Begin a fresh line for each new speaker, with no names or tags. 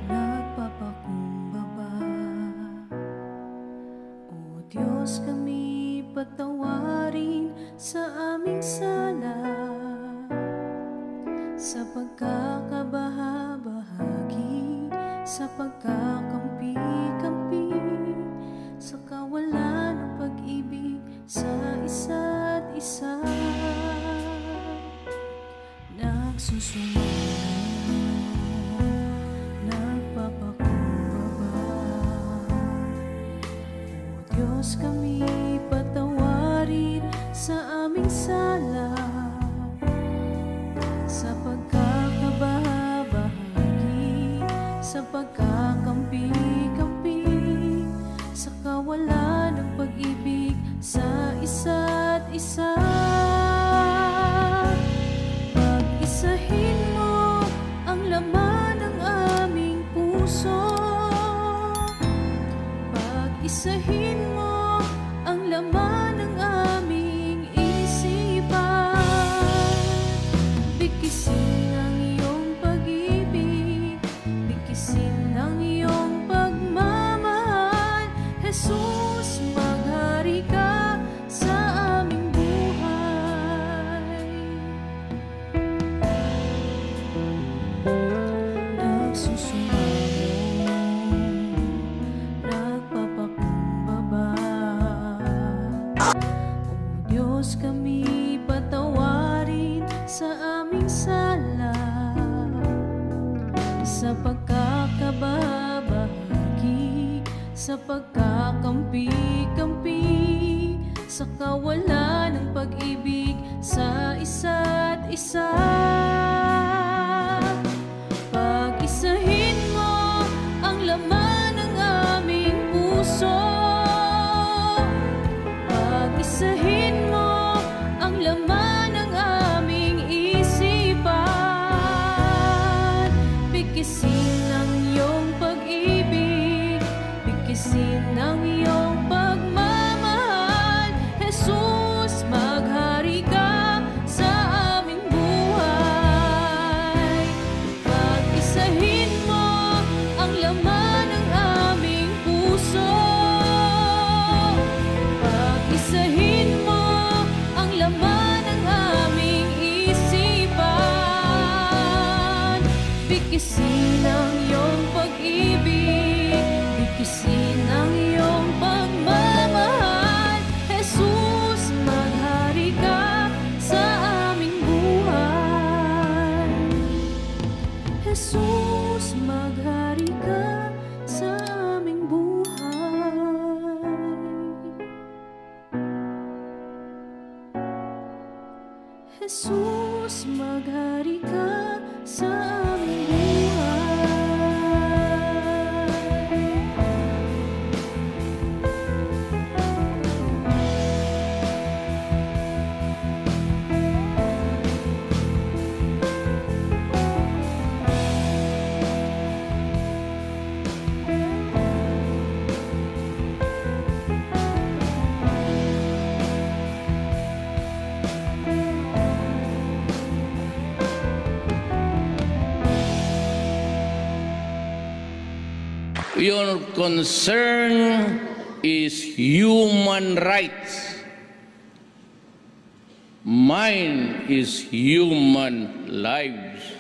nagpapakumbaba. O Diyos, kami patawarin sa aming sala, sa pagkakabahabahagi, sa pagkakampi-kampi, sa kawalan ng pag-ibig sa isa't isa. Nagsusumamo, nagpapakumbaba. O Diyos, kami patawarin sa aming sala, sa pagkakabahabahagi, sa pagkakampi-kampi, sa kawalan ng pag-ibig sa isa't isa. Pag-isahin mo ang laman ng aming puso, pag-isahin mo ang laman ng aming isipan. Bigkisin ang iyong pag-ibig, bigkisin ang iyong pagmamahal. Jesus, maghari ka sa aming buhay. Nagsusumamo, nagpapakumbaba. O Diyos, kami patawarin sa aming sala, sa pagkakabahabahagi, sa pagkakampi-kampi, sa kawalan ng pag-ibig sa isa't isa. Pag-isahin mo ang laman ng aming puso, pag-isahin mo ang laman ng aming isipan. Bigkisin ang iyong pag-ibig, bigkisin ang iyong pagmamahal. Jesus, maghari ka sa aming buhay. Pag-isahin mo ang laman ng aming puso, pag-isahin mo ang laman ng aming isipan. Bigkisin ang iyong pag-ibig, bigkisin ang iyong pagmamahal. Jesus, maghari ka sa aming buhay. Jesus, maghari ka sa aming buhay. Jesus, maghari ka sa aming buhay.
Your concern is human rights. Mine is human lives.